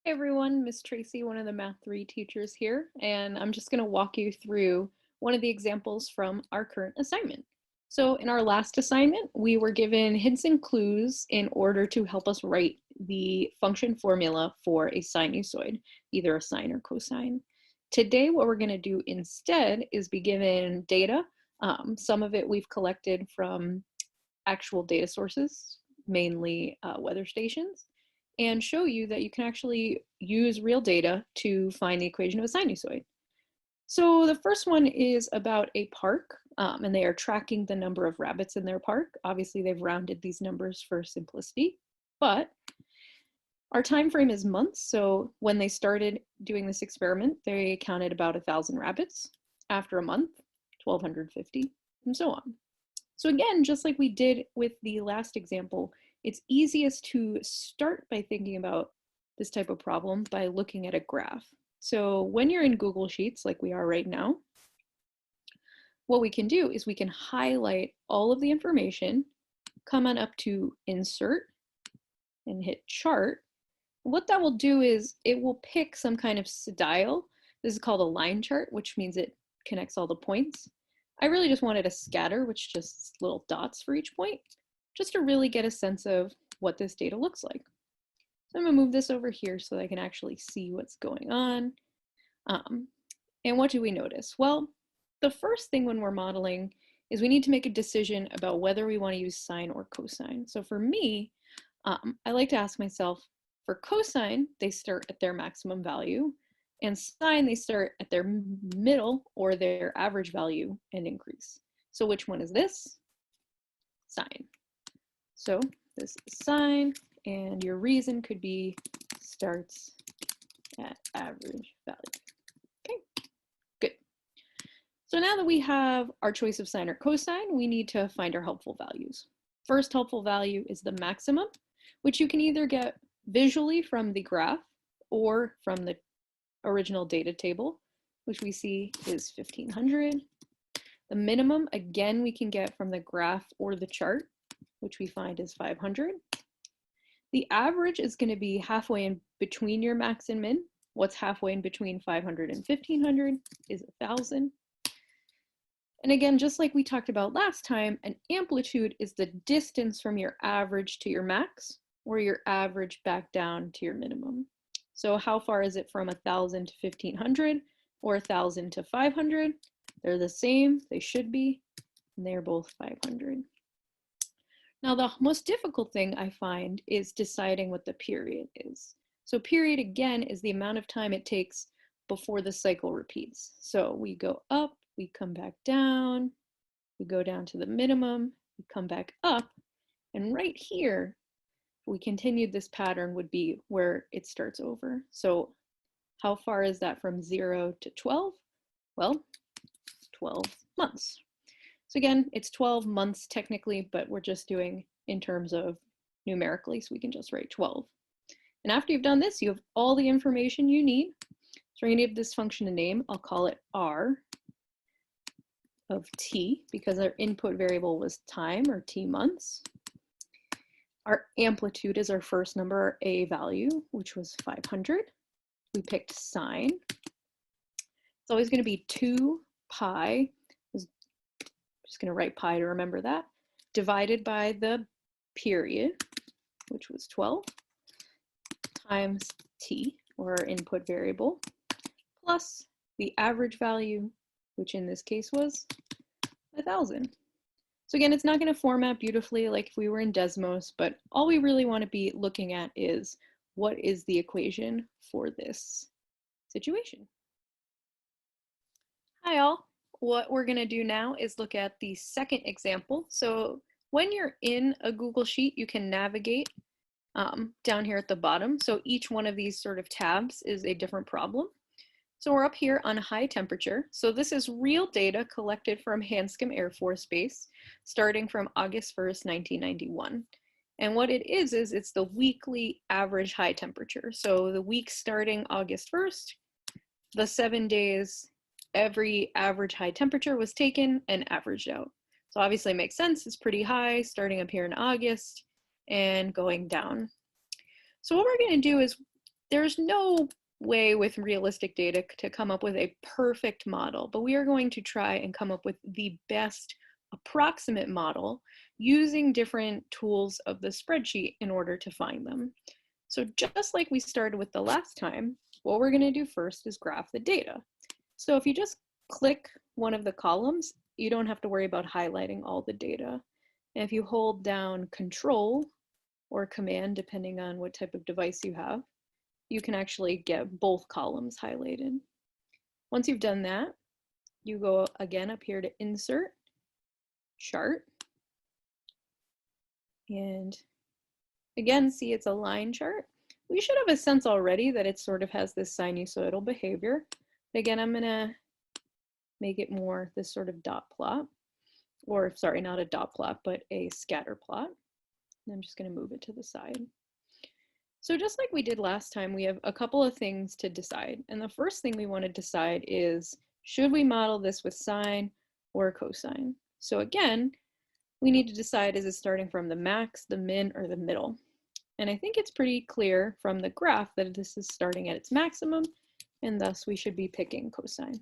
Hey everyone, Miss Tracy, one of the Math 3 teachers here, and I'm just going to walk you through one of the examples from our current assignment. So in our last assignment, we were given hints and clues in order to help us write the function formula for a sinusoid, either a sine or cosine. Today, what we're going to do instead is be given data. Some of it we've collected from actual data sources, mainly weather stations, and show you that you can actually use real data to find the equation of a sinusoid. So the first one is about a park, and they are tracking the number of rabbits in their park. Obviously, they've rounded these numbers for simplicity, but our time frame is months. So when they started doing this experiment, they counted about 1,000 rabbits. After a month, 1,250, and so on. So again, just like we did with the last example, it's easiest to start by thinking about this type of problem by looking at a graph. So when you're in Google Sheets, like we are right now, what we can do is we can highlight all of the information, come on up to Insert, and hit Chart. What that will do is it will pick some kind of style. This is called a line chart, which means it connects all the points. I really just wanted a scatter, which is just little dots for each point, just to really get a sense of what this data looks like. So I'm gonna move this over here so that I can actually see what's going on. And what do we notice? Well, the first thing when we're modeling is we need to make a decision about whether we want to use sine or cosine. So for me, I like to ask myself, for cosine, they start at their maximum value, and sine, they start at their middle or their average value and increase. So which one is this? Sine. So this is sine, and your reason could be starts at average value. Okay, good. So now that we have our choice of sine or cosine, we need to find our helpful values. First helpful value is the maximum, which you can either get visually from the graph or from the original data table, which we see is 1,500. The minimum, again, we can get from the graph or the chart, which we find is 500. The average is going to be halfway in between your max and min. What's halfway in between 500 and 1,500 is 1,000. And again, just like we talked about last time, an amplitude is the distance from your average to your max, or your average back down to your minimum. So how far is it from 1,000 to 1,500 or 1,000 to 500? They're the same, they should be, and they're both 500. Now the most difficult thing I find is deciding what the period is. So period, again, is the amount of time it takes before the cycle repeats. So we go up, we come back down, we go down to the minimum, we come back up, and right here, we continued this pattern would be where it starts over. So how far is that from 0 to 12? Well, 12 months. So again, it's 12 months technically, but we're just doing in terms of numerically, so we can just write 12. And after you've done this, you have all the information you need. So we're going to give this function a name. I'll call it R of t, because our input variable was time, or t months. Our amplitude is our first number, our a value, which was 500. We picked sine. It's always going to be 2 pi, I'm just going to write pi to remember that, divided by the period, which was 12, times t, or our input variable, plus the average value, which in this case was 1,000. So again, it's not going to format beautifully like if we were in Desmos, but all we really want to be looking at is what is the equation for this situation. Hi all. What we're going to do now is look at the second example. So when you're in a Google Sheet, you can navigate down here at the bottom. So each one of these sort of tabs is a different problem. So we're up here on high temperature. So this is real data collected from Hanscom Air Force Base starting from August 1st, 1991. And what it is it's the weekly average high temperature. So the week starting August 1st, the 7 days, every average high temperature was taken and averaged out. So obviously it makes sense, it's pretty high starting up here in August and going down. So what we're going to do is There's no way with realistic data to come up with a perfect model, but we are going to try and come up with the best approximate model using different tools of the spreadsheet in order to find them. So just like we started with the last time, what we're going to do first is graph the data. So if you just click one of the columns, you don't have to worry about highlighting all the data. And if you hold down Control or Command, depending on what type of device you have, you can actually get both columns highlighted. Once you've done that, you go again up here to Insert, Chart, and again, see it's a line chart. We should have a sense already that it sort of has this sinusoidal behavior. But again, I'm gonna make it more this sort of dot plot, or sorry, not a dot plot, but a scatter plot. And I'm just gonna move it to the side. So just like we did last time, we have a couple of things to decide. And the first thing we want to decide is, should we model this with sine or cosine? So again, we need to decide, is it starting from the max, the min, or the middle? And I think it's pretty clear from the graph that this is starting at its maximum, and thus we should be picking cosine.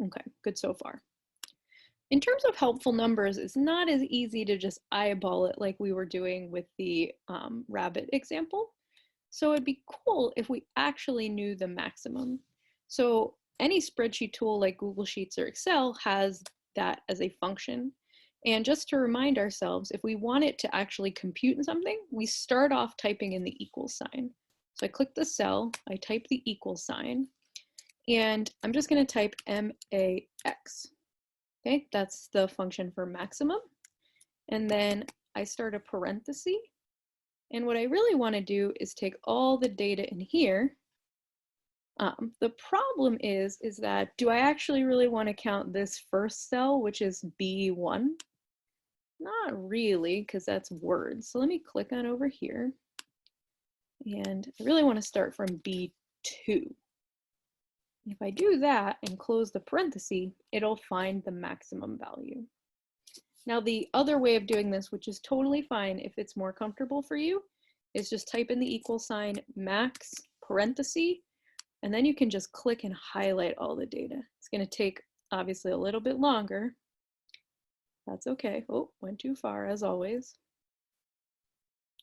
Okay, good so far. In terms of helpful numbers, it's not as easy to just eyeball it like we were doing with the rabbit example. So it'd be cool if we actually knew the maximum. So any spreadsheet tool like Google Sheets or Excel has that as a function. And just to remind ourselves, if we want it to actually compute something, we start off typing in the equal sign. So I click the cell, I type the equal sign, and I'm just going to type MAX. Okay, that's the function for maximum. And then I start a parenthesis. And what I really want to do is take all the data in here. The problem is that, do I actually really want to count this first cell, which is B1? Not really, because that's words. So let me click on over here. And I really want to start from B2. If I do that and close the parenthesis, it'll find the maximum value. Now, the other way of doing this, which is totally fine if it's more comfortable for you, is just type in the equal sign max parenthesis, and then you can just click and highlight all the data. It's going to take obviously a little bit longer. That's okay. Oh, went too far as always.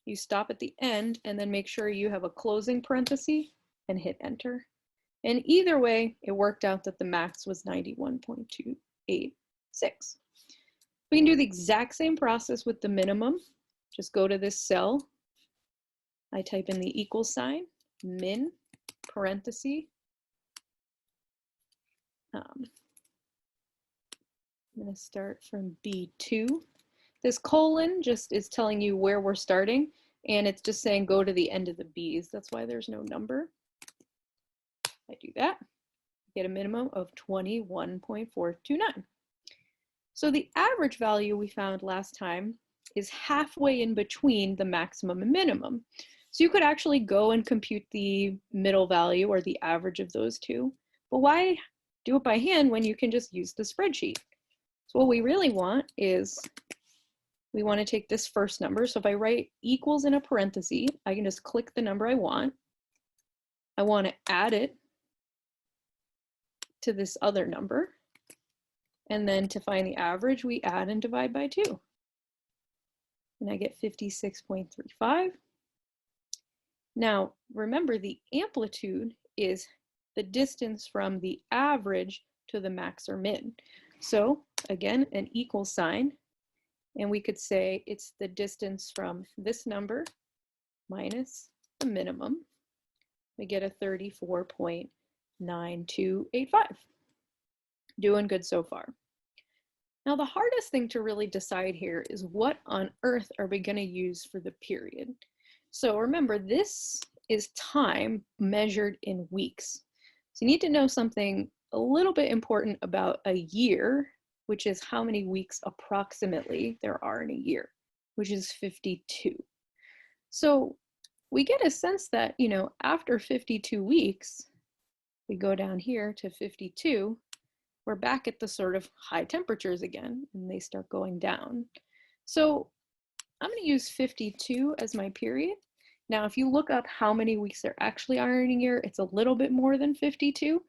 You stop at the end and then make sure you have a closing parenthesis and hit enter. And either way, it worked out that the max was 91.286. We can do the exact same process with the minimum. Just go to this cell. I type in the equal sign, min, parenthesis. I'm going to start from B2. This colon just is telling you where we're starting, and it's just saying go to the end of the B's. That's why there's no number. I do that, get a minimum of 21.429. So the average value we found last time is halfway in between the maximum and minimum. So you could actually go and compute the middle value or the average of those two. But why do it by hand when you can just use the spreadsheet? So what we really want is, we want to take this first number. So if I write equals in a parenthesis, I can just click the number I want. I want to add it to this other number. And then to find the average, we add and divide by 2. And I get 56.35. Now, remember, the amplitude is the distance from the average to the max or min. So again, an equal sign, and we could say it's the distance from this number minus the minimum. We get a 34.9285. Doing good so far. Now, the hardest thing to really decide here is, what on earth are we going to use for the period? So remember, this is time measured in weeks. So you need to know something a little bit important about a year, which is how many weeks approximately there are in a year, which is 52. So we get a sense that, you know, after 52 weeks, we go down here to 52, we're back at the sort of high temperatures again, and they start going down. So I'm going to use 52 as my period. Now, if you look up how many weeks there actually are in a year, it's a little bit more than 52.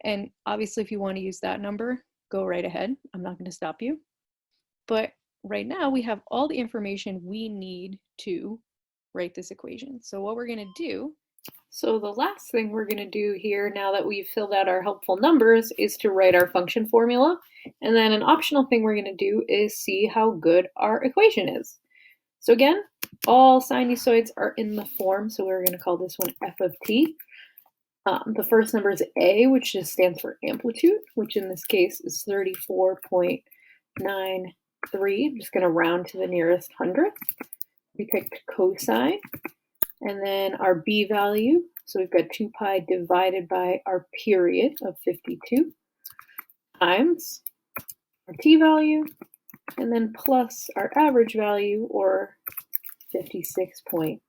And obviously, if you want to use that number, go right ahead. I'm not going to stop you. But right now, we have all the information we need to write this equation. So what we're going to do, so the last thing we're going to do here, now that we've filled out our helpful numbers, is to write our function formula. And then an optional thing we're going to do is see how good our equation is. So again, all sinusoids are in the form, so we're going to call this one f of t. The first number is a, which just stands for amplitude, which in this case is 34.93. I'm just going to round to the nearest hundredth. We picked cosine, and then our b value, so we've got 2 pi divided by our period of 52 times our t value, and then plus our average value, or 56.36.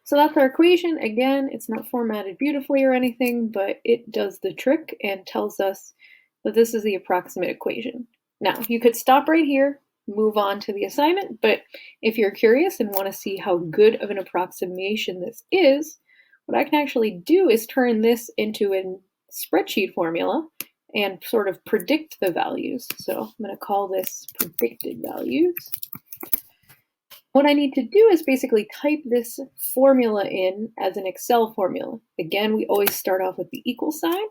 So that's our equation. Again, it's not formatted beautifully or anything, but it does the trick and tells us that this is the approximate equation. Now, you could stop right here, move on to the assignment, but if you're curious and want to see how good of an approximation this is, what I can actually do is turn this into a spreadsheet formula and sort of predict the values. So I'm going to call this predicted values. What I need to do is basically type this formula in as an Excel formula. Again, we always start off with the equal sign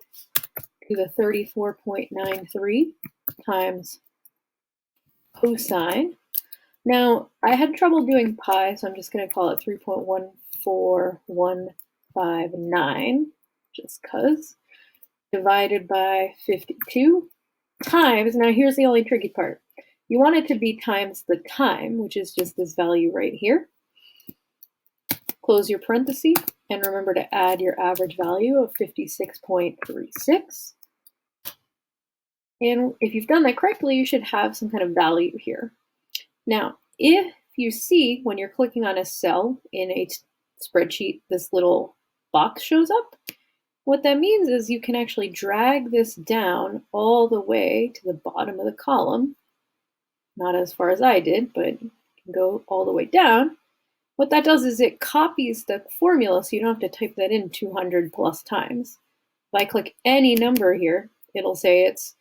to the 34.93 times cosine. Now, I had trouble doing pi, so I'm just going to call it 3.14159, just because, divided by 52 times, now here's the only tricky part. You want it to be times the time, which is just this value right here. Close your parenthesis, and remember to add your average value of 56.36. And if you've done that correctly, you should have some kind of value here. Now, if you see when you're clicking on a cell in a spreadsheet, this little box shows up, what that means is you can actually drag this down all the way to the bottom of the column. Not as far as I did, but you can go all the way down. What that does is it copies the formula so you don't have to type that in 200 plus times. If I click any number here, it'll say it's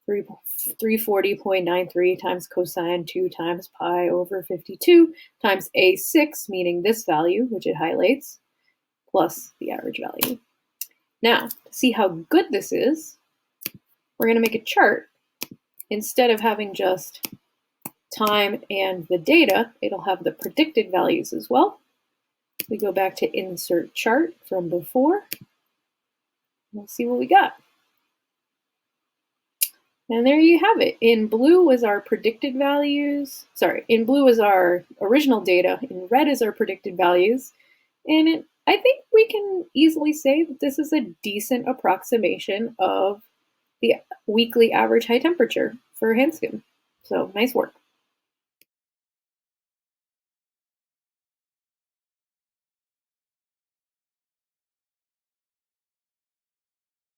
340.93 times cosine 2 times pi over 52 times a6, meaning this value, which it highlights, plus the average value. Now, to see how good this is, we're going to make a chart. Instead of having just time and the data, it'll have the predicted values as well. We go back to insert chart from before. We'll see what we got. And there you have it. In blue was our predicted values. Sorry, in blue is our original data. In red is our predicted values. And I think we can easily say that this is a decent approximation of the weekly average high temperature for Hanscom. So nice work.